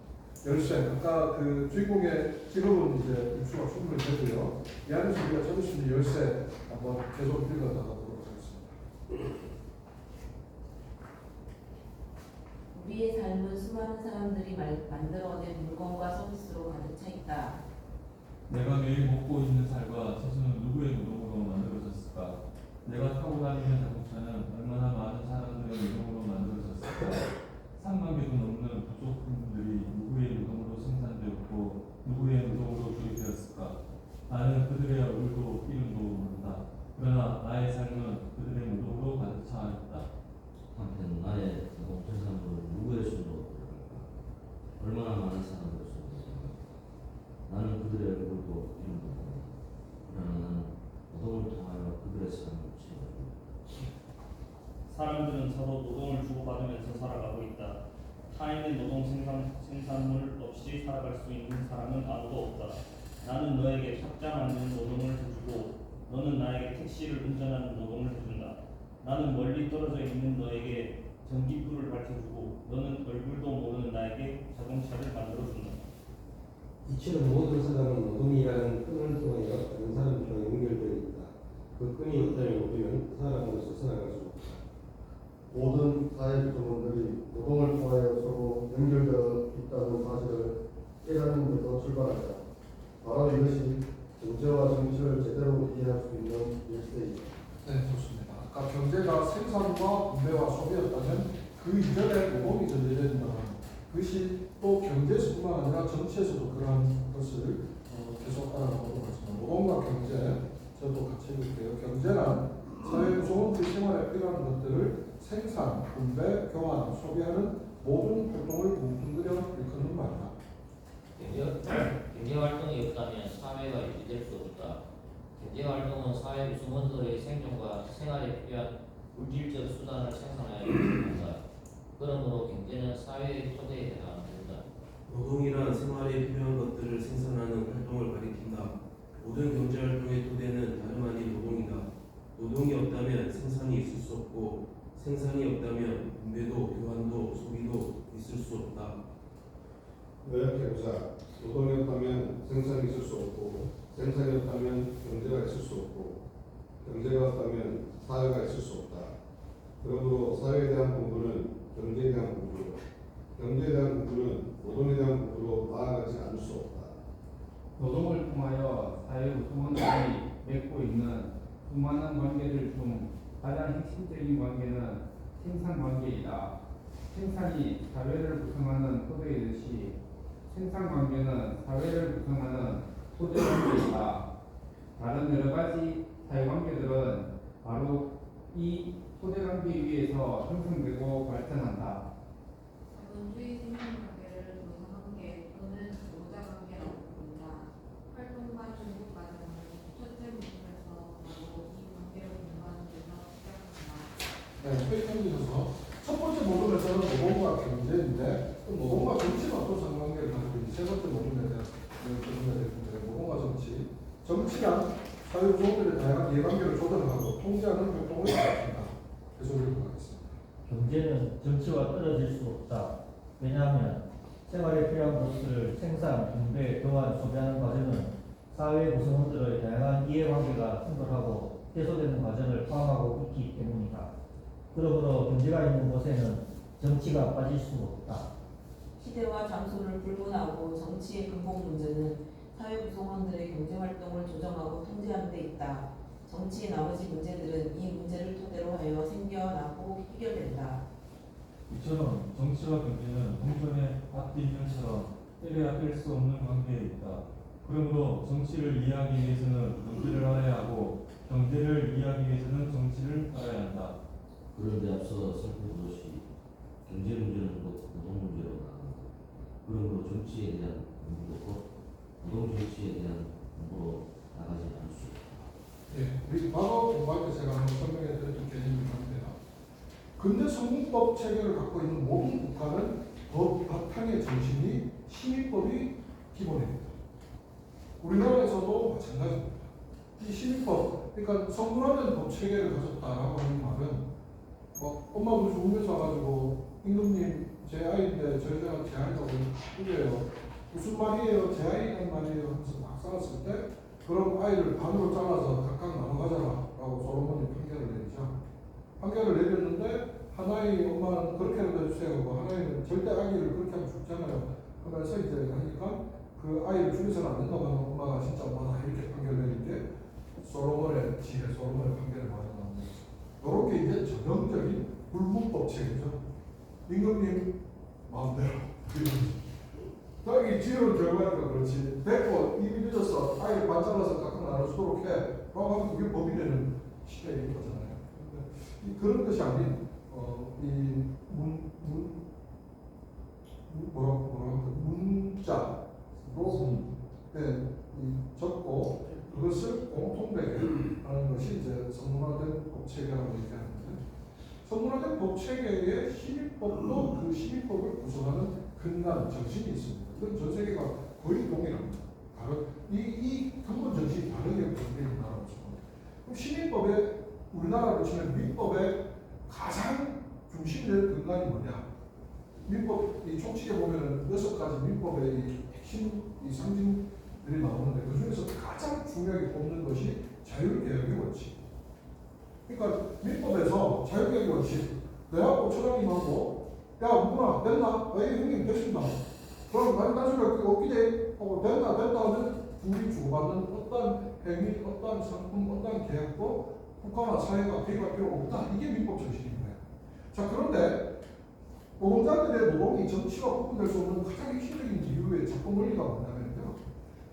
열쇠 아까 그 주인공의 직업은 이제 입수가 충분히 되고요. 이 안에서 우리가 적을 수 있는 열쇠 한번 계속 읽어나가도록 하겠습니다. 우리의 삶은 수많은 사람들이 만들어낸 물건과 서비스로 가득 차 있다. 내가 매일 먹고 있는 살과 채소는 누구의 노동으로 만들어졌을까? 내가 타고 다니는 자동차는 얼마나 많은 사람들의 노동으로 만들어졌을까? 3만 개도 넘는 부속품들이 누구의 노동으로 생산되었고 누구의 노동으로 조립되었을까? 나는 그들의 얼굴도 이름도 모른다. 그러나 나의 삶은 그들의 노동으로 가득 차 있다. 한편 나의 노동 생산물을 누구의 손으로 들어갈까? 얼마나 많은 사람들의 손으로 들어갈까? 나는 그들의 얼굴도 이름도 모른다. 그러나 나는 노동을 통하여 그들의 삶을 채워준다. 사람들은 서로 노동을 주고받으면서 살아가고 있다. 타인의 노동 생산물 없이 살아갈 수 있는 사람은 아무도 없다. 나는 너에게 탁자 만드는 노동을 해주고 너는 나에게 택시를 운전하는 노동을 해준다. 나는 멀리 떨어져 있는 너에게 전기불을 밝혀주고 너는 얼굴도 모르는 나에게 자동차를 만들어준다. 이처럼 모든 사람은 노동이라는 끈을 통하여 다른 사람들과 연결되어 있다. 그 끈이 어디를 놓으면 사람으로서 살아갈 수 없다. 모든 사회 구조물들이 노동을 통하여 서로 연결되어 있다는 사실을 깨닫는 데서 출발한다. 바로 이것이 경제와 정치를 제대로 이해할 수 있는 열쇠이다. 네, 좋습니다. 아까 경제가 생산과 구매와 소비였다면 그 이전에 노동이 전제되어 있다는 그것이 또 경제뿐만 아니라 정치에서도 그러한 것을 계속 알아보도록 하겠습니다. 노동과 경제, 저도 같이 읽을게요. 경제란 사회 구성원들 생활에 필요한 것들을 생산, 분배, 교환, 소비하는 모든 활동을 뭉뚱그려 일컫는 말이다. 경제 활동이 없다면 사회가 유지될 수 없다. 경제 활동은 사회 구성원들의 생존과 생활에 필요한 물질적 수단을 생산하여 이루어진다. 그러므로 경제는 사회의 토대에 해당한다. 노동이란 생활에 필요한 것들을 생산하는 활동을 가리킨다. 모든 경제 활동의 토대는 다름 아닌 노동이다. 노동이 없다면 생산이 있을 수 없고 생산이 없다면 분배도 교환도 소비도 있을 수 없다. 요약해보자. 노동이 없다면 생산이 있을 수 없고 생산이 없다면 경제가 있을 수 없고 경제가 없다면 사회가 있을 수 없다. 그러므로 사회에 대한 공부는 경제에 대한 공부로, 경제에 대한 공부는 노동에 대한 공부로 나아가지 않을 수 없다. 노동을 통하여 사회 구성원들이 맺고 있는 수많은 관계들 중 가장 핵심적인 관계는 생산 관계이다. 생산이 사회를 구성하는 토대이듯이 생산 관계는 사회를 구성하는 토대 관계이다. 다른 여러 가지 사회 관계들은 바로 이 토대관계 위에서 형성되고 발전한다. 자본주의 생산관계를 노사관계 또는 노자관계라고 부른다. 활동과 중복 과정은 첫째 부분에서 바로 이 관계를 공부하는 데서 시작한다. 네, 페이커님께서 첫 번째 모둠에서는 노동과 경제인데 그 노동과 정치가 어떤 상관관계를 가지고 있는지 세 번째 모둠에 대한 노동과 정치. 정치란 사회구조들의 다양한 이해관계를 조절하고 통제하는 활동을 가리킨다. 그 소리를 하겠습니다. 경제는 정치와 떨어질 수 없다. 왜냐하면 생활에 필요한 것들을 생산, 분배, 교환, 소비하는 과정은 사회 구성원들의 다양한 이해관계가 충돌하고 해소되는 과정을 포함하고 있기 때문이다. 그러므로 경제가 있는 곳에는 정치가 빠질 수 없다. 시대와 장소를 불문하고 정치의 근본 문제는 사회 구성원들의 경제활동을 조정하고 통제하는 데 있다. 정치의 나머지 문제들은 이 문제를 토대로 하여 생겨나고 해결된다. 이처럼 정치와 경제는 동전의 앞뒤 인연처럼 떼려야 뗄 수 없는 관계에 있다. 그러므로 정치를 이해하기 위해서는 경제를 알아야 하고 경제를 이해하기 위해서는 정치를 알아야 한다. 그런데 앞서 살펴보듯이 경제 문제는 곧 노동 문제로 나갑니다. 그러므로 정치에 대한 공부도 노동 정치에 대한 공부로 나가지 않을 수 없다. 예, 우리 과거 공부할 때 제가 한번 설명해 드렸던 개념이긴 합니다. 근대 성문법 체계를 갖고 있는 모든 국가는 법 바탕의 정신이 시민법이 기본입니다. 우리나라에서도 마찬가지입니다. 이 시민법, 그러니까 성문화된 법 체계를 가졌다라고 하는 말은 엄마도 죽으면서 와가지고 임금님 제 아이인데 저희가 제 아이라고 그래요. 무슨 말이에요? 제 아이란 말이에요. 하면서 막 싸웠을 때 그럼 아이를 반으로 잘라서 각각 나눠 가져라 라고 솔로몬이 판결을 내리죠. 판결을 내렸는데 하나의 엄마는 그렇게 해주세요 하고 하나는 절대 아기를 그렇게 하면 죽잖아요. 그러면서 이제 하니까 그 아이를 죽여서는 안 된다고 하는 엄마가 진짜 엄마다 이렇게 판결을 내린 게 솔로몬의 지혜, 솔로몬의 판결을 받아나옵니다. 이렇게 이제 전형적인 불문법 체계죠. 임금님 마음대로 자기 지혜로 결과니까 그렇지. 됐고 입이 늦어서 아이를 반 잘라서 각각 나눠주도록 해 라고 하면 그게 법이 되는 시대인 거잖아요. 그런 것이 아닌 문자로 적고 그것을 공통되게 하는 것이 이제 성문화된 법체계라고 얘기하는데, 성문화된 법체계의 시민법도 그 시민법을 구성하는 근간 정신이 있습니다. 그건 전 세계가 거의 동일합니다. 이 근본 정신이 다르게 분류된 나라로 봅니다. 그럼 시민법에 우리나라로 치면 민법의 가장 중심될 근간이 뭐냐? 민법 이 총칙에 보면은 6가지 민법의 핵심 이 상징들이 나오는데 그 중에서 가장 중요하게 꼽는 것이 자율개혁의 원칙. 그러니까 민법에서 자율개혁의 원칙. 내하고 처장님하고 야 누구나 됐나? 에이 형님 됐습니다. 그럼 나중에 엊그제 됐나 하면 둘이 주고받는 어떤 행위, 어떤 상품, 어떤 계약도 국가나 사회가 개입할 필요가 없다. 이게 민법 정신입니다. 자, 그런데 노동자들의 노동이 정치와 구분될 수 없는 가장 핵심적인 이유의 접근 원리가 뭐냐면요.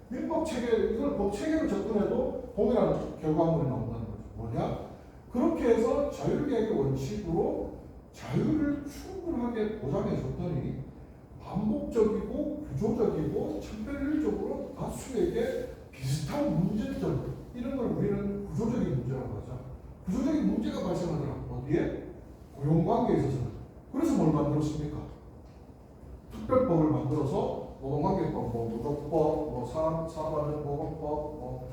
민법 체계, 이걸 법 체계로 접근해도 동일한 결과물이 나온다는 거죠. 뭐냐? 그렇게 해서 자율개혁의 원칙으로 자유를 충분하게 보장해 줬더니 반복적이고 구조적이고 천편일률적으로 다수에게 비슷한 문제점, 이런 걸 우리는 구조적인 문제라고 하죠. 구조적인 문제가 발생하더라. 어디에? 고용관계에 있어서는. 그래서 뭘 만들었습니까? 특별법을 만들어서 노동관계법, 노동법, 사업안전보건법,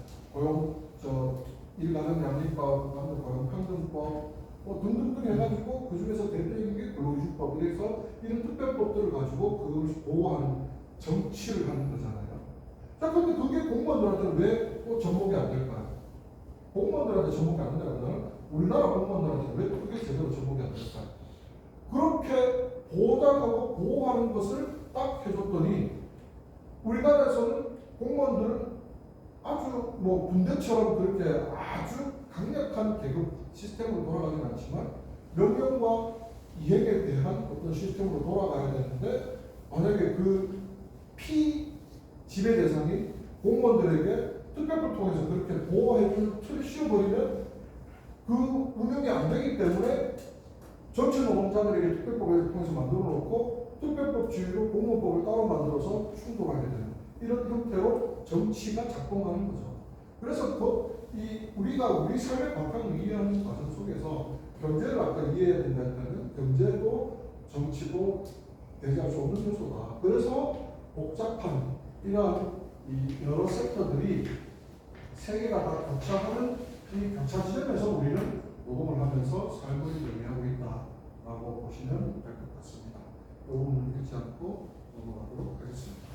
일가정 양립법, 고용평등법 등등등 해가지고 그 중에서 대표적인 게 근로기준법. 이래서 이런 특별법들을 가지고 그걸 보호하는 정치를 하는 거잖아요. 자, 근데 그게 공무원들한테는 왜 또 접목이 안 될까요? 공무원들한테 접목이 안 된다면 우리나라 공무원들한테 왜 그게 제대로 접목이 안 될까요? 그렇게 보장하고 보호하는 것을 딱 해줬더니 우리나라에서는 공무원들은 아주 군대처럼 그렇게 아주 강력한 계급 시스템으로 돌아가진 않지만 명령과 이행에 대한 어떤 시스템으로 돌아가야 되는데, 만약에 그 지배 대상이 공무원들에게 특별법 통해서 그렇게 보호해줄 틀을 씌워버리면 그 운영이 안 되기 때문에 전체 노동자들에게 특별법을 통해서 만들어 놓고 특별법 주의로 공무원법을 따로 만들어서 충돌하게 되는 이런 형태로 정치가 작동하는 거죠. 그래서 우리가 우리 삶의 바탕을 이해하는 과정 속에서 경제를 아까 이해해야 된다 했다면 경제도 정치도 배제할 수 없는 요소다. 그래서 복잡한 이러한 이 여러 섹터들이 세 개가 다 교차하는 이 교차 지점에서 우리는 노동을 하면서 삶을 영위하고 있다라고 보시면 될 것 같습니다. 이 부분을 잊지 않고 넘어가도록 하겠습니다.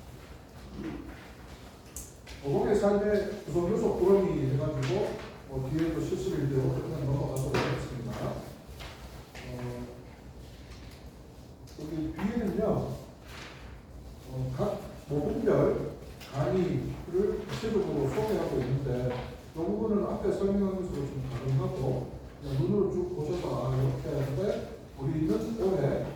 노동의 삶의 구성 요소 꾸러미 해가지고 뒤에도 실수를 일대로 그냥 넘어가도록 하겠습니다. 여기 뒤에는요, 각 모분별 강의를 구체적으로 소개하고 있는데, 이 부분은 앞에 설명한 것으로 좀 가능하고, 눈으로 쭉 보셔서 이렇게 하는데, 우리는 올해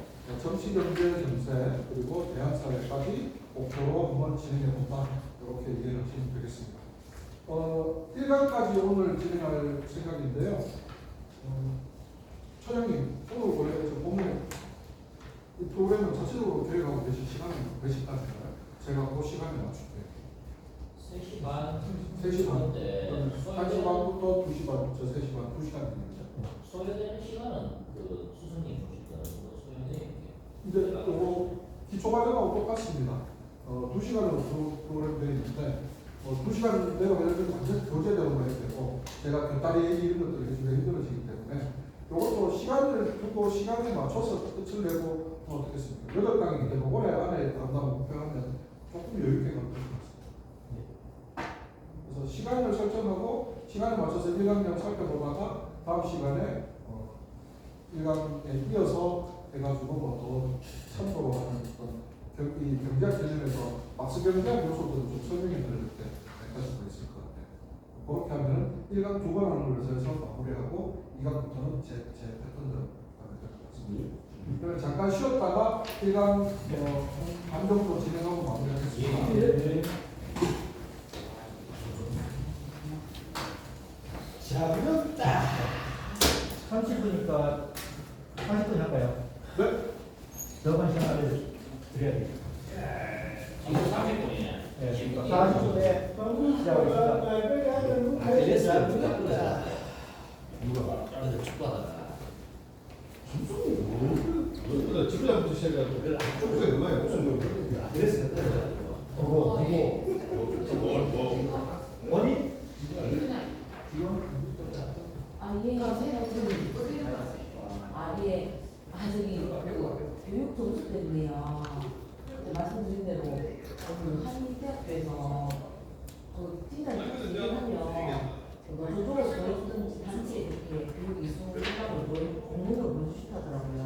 정치경제 정세 그리고 대한사회까지 목표로 한번 진행해본다. 이렇게 이해하시면 되겠습니다. 1강까지 오늘 진행할 생각인데요. 처장님, 오늘 원래 본문 이 프로그램을 자체적으로 계획하고 계신 시간은 몇 시까지인가요? 제가 그 시간에 맞출게요. 3시 반. 3시 반. 네. 1시 반부터 2시 반, 3시 반, 2시간입니다. 소요되는 시간은 그 수석님 보시더라도 소요되는 근데 또 기초과정하고 똑같습니다. 2시간으로 프로그램 되어 있는데 2시간대로 예를 들면 완전 교재대로만 해도 되고 제가 곁다리 얘기 이런 것들을 해주기가 힘들어지기 때문에 이것도 시간을 두고 시간에 맞춰서 끝을 내고 어떻겠습니까? 8강이기 때문에 올해 안에 한다고 목표하면 조금 여유있게 가면 될 것 같습니다. 그래서 시간을 설정하고 시간에 맞춰서 1강량 살펴보다가 다음 시간에 1강에 이어서 해가지고 더 참고로 하는 이 경제학 개념에서 막스 경제학 요소들을 좀 설명해 드릴 때 가질 수 있을 것 같아요. 그렇게 하면 1강 2번 하는 걸 해서 마무리하고 2강부터는 제 패턴대로 가면 될 것 같습니다. 그럼 잠깐 쉬었다가 1강 반 정도 진행하고 마무리하겠습니다. 예. 자, 그럼 딱 30분이니까 40분 할까요? 네? 저번 시간을 드려야 돼요. 지금 30분이네. 네, 40분에 시작하겠습니다. 그래서 누가 축구하다가 그보다 지구장부터 시작해가지고 쪽에 음악이 무슨 그래서 어디? 예. 저기 교육 점수 때문에요. 말씀드린 대로 한인대학교에서 팀장 하면 노조로서 어떤 단체에 이렇게 교육 이수하고 공문을 보내주시더라고요.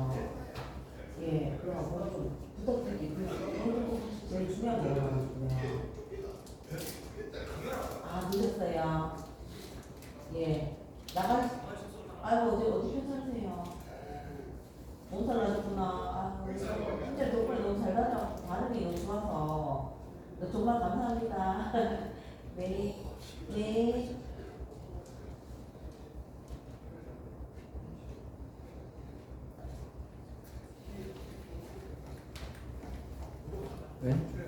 예, 그래서 좀 부탁드리기 그거 제일 중요한 거거든요. 늦었어요. 예, 어디 괜찮으세요? 몸살 나셨구나. 진짜 덕분에 너무 잘 받아. 반응이 너무 좋아서. 정말 감사합니다. 네. 네. 네?